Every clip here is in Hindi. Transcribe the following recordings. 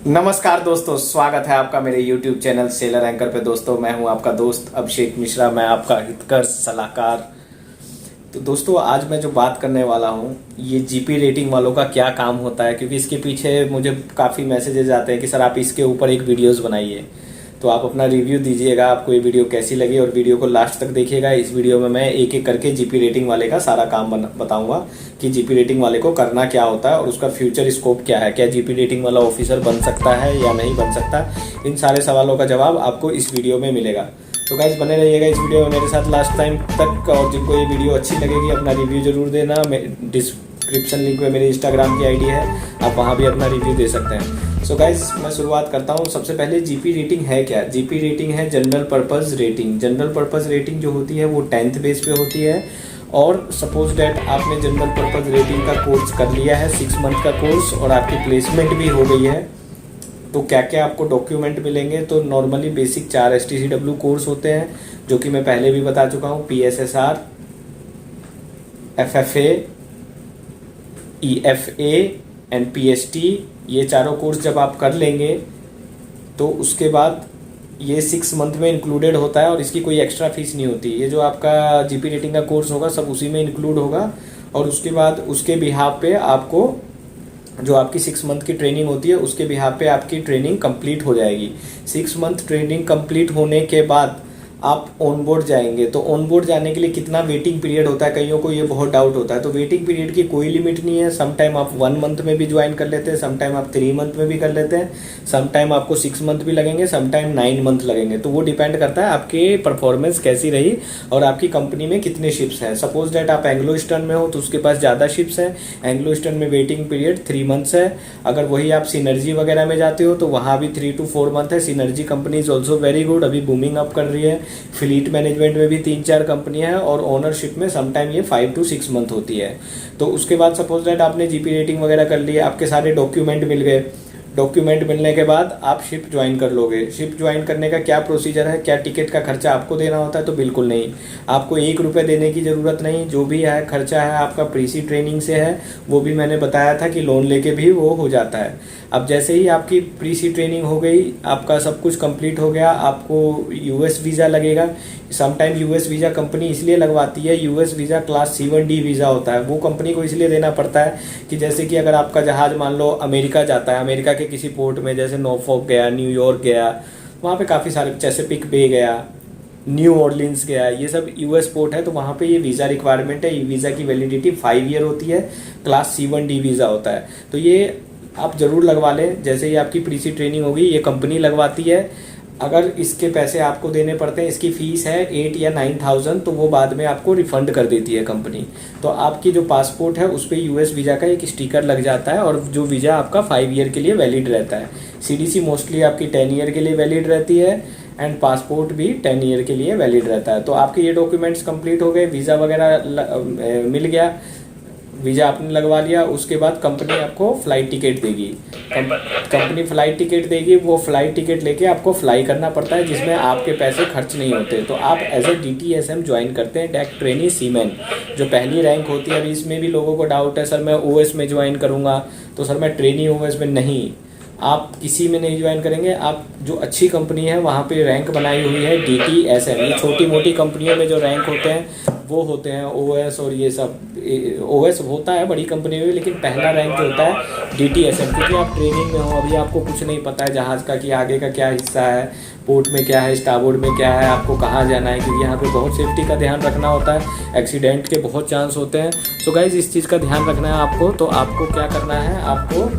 नमस्कार दोस्तों, स्वागत है आपका मेरे YouTube चैनल सेलर एंकर पे। दोस्तों मैं हूं आपका दोस्त अभिषेक मिश्रा, मैं आपका हितकर सलाहकार। तो दोस्तों आज मैं जो बात करने वाला हूं ये जीपी रेटिंग वालों का क्या काम होता है, क्योंकि इसके पीछे मुझे काफ़ी मैसेजेस आते हैं कि सर आप इसके ऊपर एक वीडियोस बनाइए। तो आप अपना रिव्यू दीजिएगा, आपको ये वीडियो कैसी लगी, और वीडियो को लास्ट तक देखिएगा। इस वीडियो में मैं एक एक करके जीपी रेटिंग वाले का सारा काम बताऊंगा कि जीपी रेटिंग वाले को करना क्या होता है और उसका फ्यूचर स्कोप क्या है। क्या जीपी रेटिंग वाला ऑफिसर बन सकता है या नहीं बन सकता, इन सारे सवालों का जवाब आपको इस वीडियो में मिलेगा। तो गाइस बने रहिएगा इस वीडियो में मेरे साथ लास्ट टाइम तक। और जिनको ये वीडियो अच्छी लगेगी अपना रिव्यू जरूर देना। डिस्क्रिप्शन लिंक में मेरी इंस्टाग्राम की आईडी है, आप वहाँ भी अपना रिव्यू दे सकते हैं। सो गाइस मैं शुरुआत करता हूँ। सबसे पहले जीपी रेटिंग है क्या? जीपी रेटिंग है general purpose rating. General purpose rating जो होती है वो 10th बेस पे होती है। और सपोज डैट आपने जनरल पर्पस रेटिंग का कोर्स कर लिया है, 6 मंथ का कोर्स, और आपकी प्लेसमेंट भी हो गई है। तो क्या क्या आपको डॉक्यूमेंट मिलेंगे? तो नॉर्मली बेसिक 4 STCW कोर्स होते हैं, जो कि मैं पहले भी बता चुका हूँ। PSSR, FFA, EFA and PST, ये चारों कोर्स जब आप कर लेंगे तो उसके बाद ये 6 मंथ में इंक्लूडेड होता है और इसकी कोई एक्स्ट्रा फीस नहीं होती। ये जो आपका जीपी रेटिंग का कोर्स होगा सब उसी में इंक्लूड होगा। और उसके बाद उसके बिहाफ पे आपको जो आपकी 6 मंथ की ट्रेनिंग होती है उसके बिहाफ पे आपकी ट्रेनिंग कंप्लीट हो जाएगी। 6 मंथ ट्रेनिंग कंप्लीट होने के बाद आप ऑन बोर्ड जाएंगे। तो ऑन बोर्ड जाने के लिए कितना वेटिंग पीरियड होता है, कईयों को ये बहुत डाउट होता है। तो वेटिंग पीरियड की कोई लिमिट नहीं है। सम टाइम आप 1 मंथ में भी ज्वाइन कर लेते हैं, सम टाइम आप 3 मंथ में भी कर लेते हैं, सम टाइम आपको 6 मंथ भी लगेंगे, सम टाइम 9 मंथ लगेंगे। तो वो डिपेंड करता है आपके परफॉर्मेंस कैसी रही और आपकी कंपनी में कितने शिप्स हैं। सपोज डैट आप एंग्लो ईस्टर्न में हो तो उसके पास ज़्यादा शिप्स हैं। एंग्लो ईस्टर्न में वेटिंग पीरियड 3 मंथ्स है। अगर वही आप सिनर्जी वगैरह में जाते हो तो वहाँ भी 3 to 4 मंथ है। Synergy company is also very good, अभी बूमिंग अप कर रही है। फ्लीट मैनेजमेंट में भी 3-4 कंपनियां हैं और ओनरशिप में समटाइम ये 5 to 6 मंथ होती है। तो उसके बाद सपोज दैट आपने जीपी रेटिंग वगैरह कर लिए, आपके सारे डॉक्यूमेंट मिल गए। डॉक्यूमेंट मिलने के बाद आप शिप ज्वाइन कर लोगे। शिप ज्वाइन करने का क्या प्रोसीजर है? क्या टिकट का खर्चा आपको देना होता है? तो बिल्कुल नहीं, आपको 1 रुपये देने की ज़रूरत नहीं। जो भी है खर्चा है आपका प्रीसी ट्रेनिंग से है, वो भी मैंने बताया था कि लोन लेके भी वो हो जाता है। अब जैसे ही आपकी प्रीसी ट्रेनिंग हो गई, आपका सब कुछ कंप्लीट हो गया, आपको यूएस वीज़ा लगेगा। समटाइम यूएस वीज़ा कंपनी इसलिए लगवाती है, US visa class C1D visa होता है, वो कंपनी को इसलिए देना पड़ता है कि जैसे कि अगर आपका जहाज़ मान लो अमेरिका जाता है, अमेरिका के किसी पोर्ट में जैसे नॉर्फोक गया, न्यूयॉर्क गया, वहाँ पे काफ़ी सारे, चेसापिक बे गया, न्यू ऑर्लिन्स गया, ये सब यूएस पोर्ट है, तो वहाँ पे ये वीज़ा रिक्वायरमेंट है। वीज़ा की वैलिडिटी 5 ईयर होती है, क्लास C1D वीज़ा होता है। तो ये आप ज़रूर लगवा लें। जैसे ही आपकी प्रीसी ट्रेनिंग होगी ये कंपनी लगवाती है। अगर इसके पैसे आपको देने पड़ते हैं, इसकी फ़ीस है 8 या 9,000, तो वो बाद में आपको रिफ़ंड कर देती है कंपनी। तो आपकी जो पासपोर्ट है उस पर यूएस वीज़ा का एक स्टिकर लग जाता है और जो वीज़ा आपका 5 ईयर के लिए वैलिड रहता है। CDC मोस्टली आपकी 10 ईयर के लिए वैलिड रहती है एंड पासपोर्ट भी 10 ईयर के लिए वैलिड रहता है। तो आपके ये डॉक्यूमेंट्स कंप्लीट हो गए, वीज़ा वगैरह मिल गया, वीज़ा आपने लगवा लिया। उसके बाद कंपनी आपको फ़्लाइट टिकट देगी। कंपनी फ़्लाइट टिकट देगी, वो फ़्लाइट टिकट लेके आपको फ्लाई करना पड़ता है, जिसमें आपके पैसे खर्च नहीं होते। तो आप एज ए DTSM ज्वाइन करते हैं, डेक ट्रेनी सीमैन, जो पहली रैंक होती है। अभी इसमें भी लोगों को डाउट है, सर मैं OS में ज्वाइन करूँगा। तो सर मैं ट्रेनी OS में नहीं, आप किसी में नहीं ज्वाइन करेंगे। आप जो अच्छी कंपनी है वहाँ पे रैंक बनाई हुई है DTSM। ये छोटी मोटी कंपनियों में जो रैंक होते हैं वो होते हैं OS, और ये सब OS होता है बड़ी कंपनी में, लेकिन पहला रैंक जो होता है DTSM। क्योंकि आप ट्रेनिंग में हो, अभी आपको कुछ नहीं पता है जहाज़ का कि आगे का क्या हिस्सा है, पोर्ट में क्या है, स्टारबोर्ड में क्या है, आपको कहाँ जाना है, क्योंकि यहाँ पे बहुत सेफ्टी का ध्यान रखना होता है, एक्सीडेंट के बहुत चांस होते हैं। सो गाइज इस चीज़ का ध्यान रखना है आपको। तो आपको क्या करना है, आपको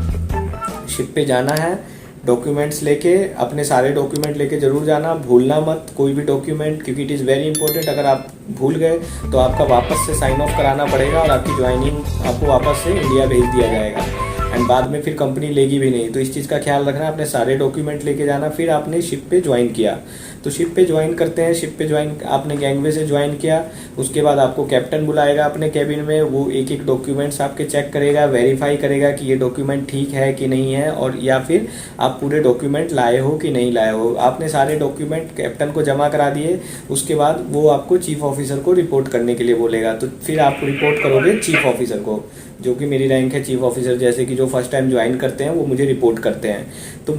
शिप पे जाना है, डॉक्यूमेंट्स लेके, अपने सारे डॉक्यूमेंट लेके ज़रूर जाना, भूलना मत कोई भी डॉक्यूमेंट, क्योंकि इट इज़ वेरी इंपॉर्टेंट। अगर आप भूल गए तो आपका वापस से साइन ऑफ कराना पड़ेगा और आपकी ज्वाइनिंग आपको वापस से इंडिया भेज दिया जाएगा एंड बाद में फिर कंपनी लेगी भी नहीं। तो इस चीज़ का ख्याल रखना है, अपने सारे डॉक्यूमेंट लेके जाना। फिर आपने शिप पे ज्वाइन किया, तो शिप पे ज्वाइन करते हैं। शिप पे ज्वाइन आपने गैंगवे से ज्वाइन किया, उसके बाद आपको कैप्टन बुलाएगा अपने कैबिन में। वो एक एक डॉक्यूमेंट्स आपके चेक करेगा, वेरीफाई करेगा कि ये डॉक्यूमेंट ठीक है कि नहीं है, और या फिर आप पूरे डॉक्यूमेंट लाए हो कि नहीं लाए हो। आपने सारे डॉक्यूमेंट कैप्टन को जमा करा दिए, उसके बाद वो आपको चीफ ऑफिसर को रिपोर्ट करने के लिए बोलेगा। तो फिर आप रिपोर्ट करोगे चीफ ऑफिसर को। जो कि मेरी रैंक है चीफ ऑफिसर, जैसे कि जो फर्स्ट टाइम ज्वाइन करते हैं वो मुझे रिपोर्ट करते हैं, तो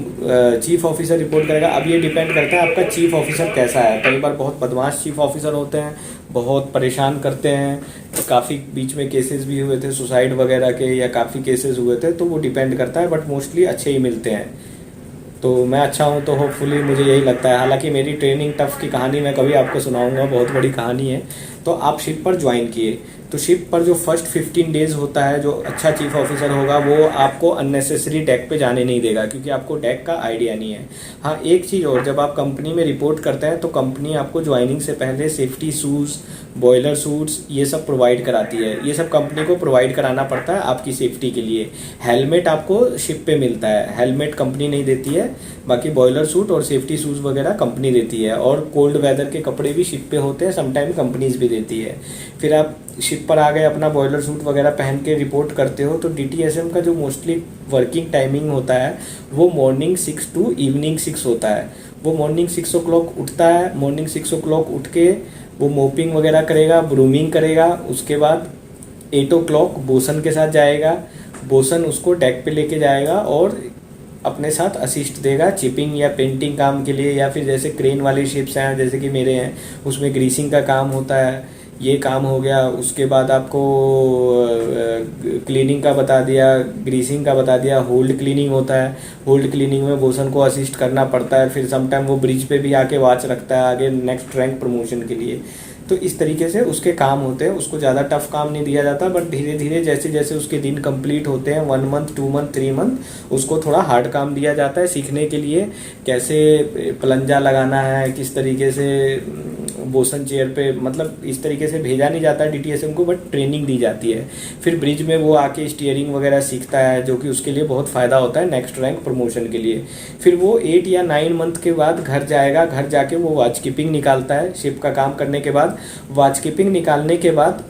चीफ ऑफिसर रिपोर्ट करेगा। अब ये डिपेंड करता है आपका चीफ ऑफिसर कैसा है। कई बार बहुत बदमाश चीफ ऑफिसर होते हैं, बहुत परेशान करते हैं, काफ़ी बीच में केसेस भी हुए थे सुसाइड वगैरह के, या काफ़ी केसेस हुए थे, तो वो डिपेंड करता है, बट मोस्टली अच्छे ही मिलते हैं। तो मैं अच्छा हूँ तो होपफुली मुझे यही लगता है। हालांकि मेरी ट्रेनिंग टफ की कहानी मैं कभी आपको सुनाऊंगा, बहुत बड़ी कहानी है। तो आप शिप पर ज्वाइन किए, तो शिप पर जो फर्स्ट 15 डेज़ होता है, जो अच्छा चीफ ऑफिसर होगा वो आपको अननेसेसरी डेक पे जाने नहीं देगा, क्योंकि आपको डेक का आइडिया नहीं है। हाँ, एक चीज़ और, जब आप कंपनी में रिपोर्ट करते हैं तो कंपनी आपको ज्वाइनिंग से पहले सेफ्टी शूज़, बॉयलर सूट्स, ये सब प्रोवाइड कराती है। ये सब कंपनी को प्रोवाइड कराना पड़ता है आपकी सेफ्टी के लिए। हेलमेट आपको शिप पे मिलता है, हेलमेट कंपनी नहीं देती है, बाकी बॉयलर सूट और सेफ्टी शूज़ वगैरह कंपनी देती है। और कोल्ड वेदर के कपड़े भी शिप पे होते हैं, समटाइम कंपनीज भी देती है। फिर आप शिप पर आ गए, अपना बॉयलर सूट वगैरह पहन के रिपोर्ट करते हो, तो DTSM का जो मोस्टली वर्किंग टाइमिंग होता है वो मॉर्निंग 6 टू इवनिंग 6 होता है। वो मॉर्निंग 6 o'clock उठता है, मॉर्निंग 6 o'clock उठ के वो मोपिंग वगैरह करेगा, ब्रूमिंग करेगा। उसके बाद 8 o'clock बोसन के साथ जाएगा, बोसन उसको डेक पे लेके जाएगा और अपने साथ असिस्ट देगा चिपिंग या पेंटिंग काम के लिए, या फिर जैसे क्रेन वाली शिप्स हैं जैसे कि मेरे हैं, उसमें ग्रीसिंग का काम होता है, ये काम हो गया। उसके बाद आपको क्लीनिंग का बता दिया, ग्रीसिंग का बता दिया, होल्ड क्लीनिंग होता है, होल्ड क्लीनिंग में बोसन को असिस्ट करना पड़ता है। फिर समटाइम वो ब्रिज पे भी आके वॉच रखता है आगे नेक्स्ट रैंक प्रमोशन के लिए। तो इस तरीके से उसके काम होते हैं। उसको ज़्यादा टफ काम नहीं दिया जाता, बट धीरे धीरे जैसे जैसे उसके दिन कंप्लीट होते हैं, 1 month 2 month 3 month, उसको थोड़ा हार्ड काम दिया जाता है सीखने के लिए, कैसे पलंजा लगाना है, किस तरीके से बोसन चेयर पे, मतलब इस तरीके से भेजा नहीं जाता है DTSM को, बट ट्रेनिंग दी जाती है। फिर ब्रिज में वो आके स्टीयरिंग वगैरह सीखता है, जो कि उसके लिए बहुत फ़ायदा होता है नेक्स्ट रैंक प्रमोशन के लिए। फिर वो 8 या 9 month के बाद घर जाएगा, घर जाके वो वॉच कीपिंग निकालता है। शिप का काम करने के बाद वॉच कीपिंग निकालने के बाद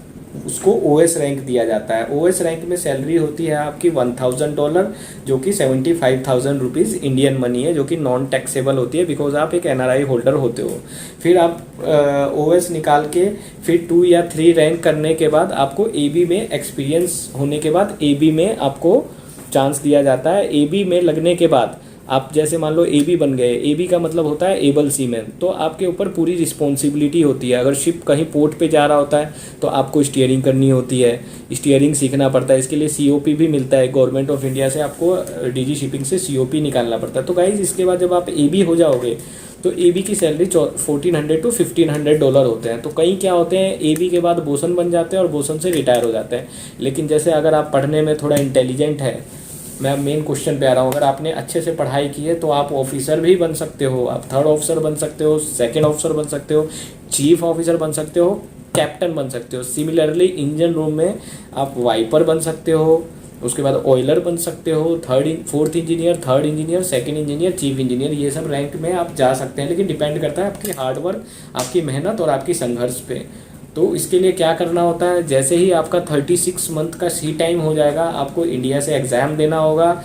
उसको OS रैंक दिया जाता है। OS रैंक में सैलरी होती है आपकी $1000, जो कि 75,000 रुपीज़ इंडियन मनी है, जो कि नॉन टैक्सेबल होती है, बिकॉज आप एक NRI होल्डर होते हो। फिर आप OS निकाल के फिर 2 या 3 रैंक करने के बाद आपको AB में एक्सपीरियंस होने के बाद AB में आपको चांस दिया जाता है। AB में लगने के बाद आप जैसे मान लो AB बन गए, AB का मतलब होता है एबल सीमैन, तो आपके ऊपर पूरी रिस्पॉन्सिबिलिटी होती है। अगर शिप कहीं पोर्ट पे जा रहा होता है तो आपको स्टीयरिंग करनी होती है, स्टीयरिंग सीखना पड़ता है। इसके लिए COP भी मिलता है गवर्नमेंट ऑफ इंडिया से, आपको DG शिपिंग से COP निकालना पड़ता है। तो गाइज इसके बाद जब आप AB हो जाओगे तो AB की सैलरी $1400 to $1500 होते हैं। तो कई क्या होते हैं AB के बाद बोसन बन जाते हैं और बोसन से रिटायर हो जाते हैं। लेकिन जैसे अगर आप पढ़ने में थोड़ा इंटेलिजेंट है, मैं मेन क्वेश्चन पे आ रहा हूँ, अगर आपने अच्छे से पढ़ाई की है तो आप ऑफिसर भी बन सकते हो, आप 3rd ऑफिसर बन सकते हो, 2nd ऑफिसर बन सकते हो, चीफ ऑफिसर बन सकते हो, कैप्टन बन सकते हो। सिमिलरली इंजन रूम में आप वाइपर बन सकते हो, उसके बाद ऑयलर बन सकते हो, 4th engineer, 3rd engineer, 2nd engineer, chief engineer, ये सब रैंक में आप जा सकते हैं। लेकिन डिपेंड करता है आपकी हार्डवर्क, आपकी मेहनत और आपकी संघर्ष पे। तो इसके लिए क्या करना होता है, जैसे ही आपका 36 मंथ का सी टाइम हो जाएगा, आपको इंडिया से एग्ज़ाम देना होगा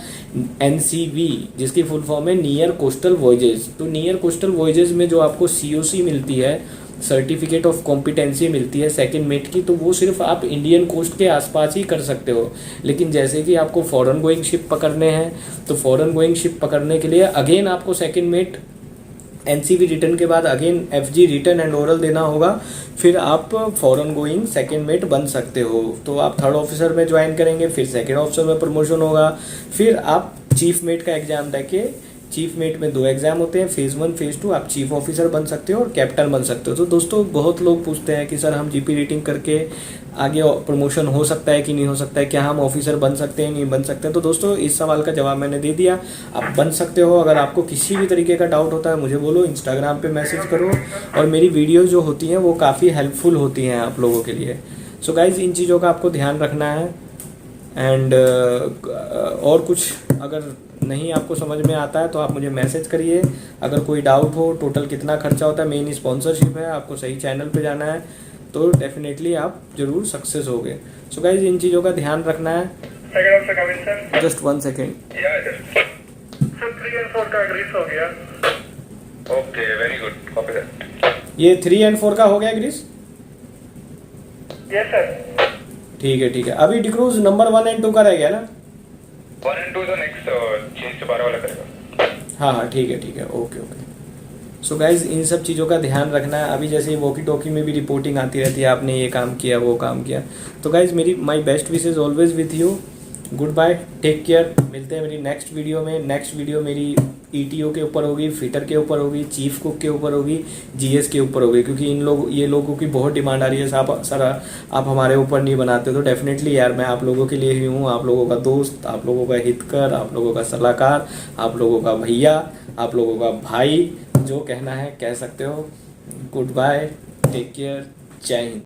NCV, जिसकी फुल फॉर्म है नियर कोस्टल वॉयजेज। तो नियर कोस्टल वॉयजेज में जो आपको COC मिलती है, सर्टिफिकेट ऑफ कॉम्पिटेंसी मिलती है 2nd मेट की, तो वो सिर्फ आप इंडियन कोस्ट के आसपास ही कर सकते हो। लेकिन जैसे कि आपको फॉरेन गोइंग शिप पकड़ने हैं, तो फॉरेन गोइंग शिप पकड़ने के लिए अगेन आपको 2nd मेट NCV रिटर्न के बाद again FG return and oral देना होगा, फिर आप फॉरेन गोइंग 2nd मेट बन सकते हो। तो आप 3rd ऑफिसर में ज्वाइन करेंगे, फिर 2nd ऑफिसर में प्रमोशन होगा, फिर आप चीफ मेट का एग्जाम देके, चीफ मेट में 2 एग्जाम होते हैं, फेज़ 1 फेज़ 2, आप चीफ ऑफिसर बन सकते हो और कैप्टन बन सकते हो। तो दोस्तों बहुत लोग पूछते हैं कि सर हम GP रेटिंग करके आगे प्रमोशन हो सकता है कि नहीं हो सकता है, क्या हम ऑफिसर बन सकते हैं नहीं बन सकते। तो दोस्तों इस सवाल का जवाब मैंने दे दिया, आप बन सकते हो। अगर आपको किसी भी तरीके का डाउट होता है मुझे बोलो, इंस्टाग्राम पे मैसेज करो, और मेरी वीडियो जो होती हैं वो काफ़ी हेल्पफुल होती हैं आप लोगों के लिए। सो गाइज इन चीज़ों का आपको ध्यान रखना है। एंड और कुछ अगर नहीं आपको समझ में आता है तो आप मुझे मैसेज करिए। अगर कोई डाउट हो, टोटल कितना खर्चा होता है, मेन स्पॉन्सरशिप है, आपको सही चैनल पे जाना है, तो डेफिनेटली आप जरूर सक्सेस होगे। सो गाइज इन चीज़ों का ध्यान रखना है। Just 1 second. Okay, very good, copy that. ये 3 and 4 का हो गया ग्रीस? Yes sir. ठीक है। अभी डिक्रूज नंबर 1 एंड 2 का रह गया ना? 1 and 2 तो नेक्स्ट 6 से 12 वाला करेगा। हाँ ठीक है, ओके। सो गाइज इन सब चीज़ों का ध्यान रखना है। अभी जैसे वॉकी टॉकी में भी रिपोर्टिंग आती रहती है, आपने ये काम किया वो काम किया। तो गाइज मेरी my best wishes always with you. Good bye, take care. मिलते हैं मेरी नेक्स्ट वीडियो में। नेक्स्ट वीडियो मेरी ईटीओ के ऊपर होगी, फिटर के ऊपर होगी, चीफ कुक के ऊपर होगी, जीएस के ऊपर होगी, क्योंकि ये लोगों की बहुत डिमांड आ रही है। सर आप हमारे ऊपर नहीं बनाते, तो डेफिनेटली यार मैं आप लोगों के लिए ही हूँ, आप लोगों का दोस्त, आप लोगों का हितकर, आप लोगों का सलाहकार, आप लोगों का भैया, आप लोगों का भाई। जो कहना है कह सकते हो। गुड बाय, टेक केयर, जय हिंद।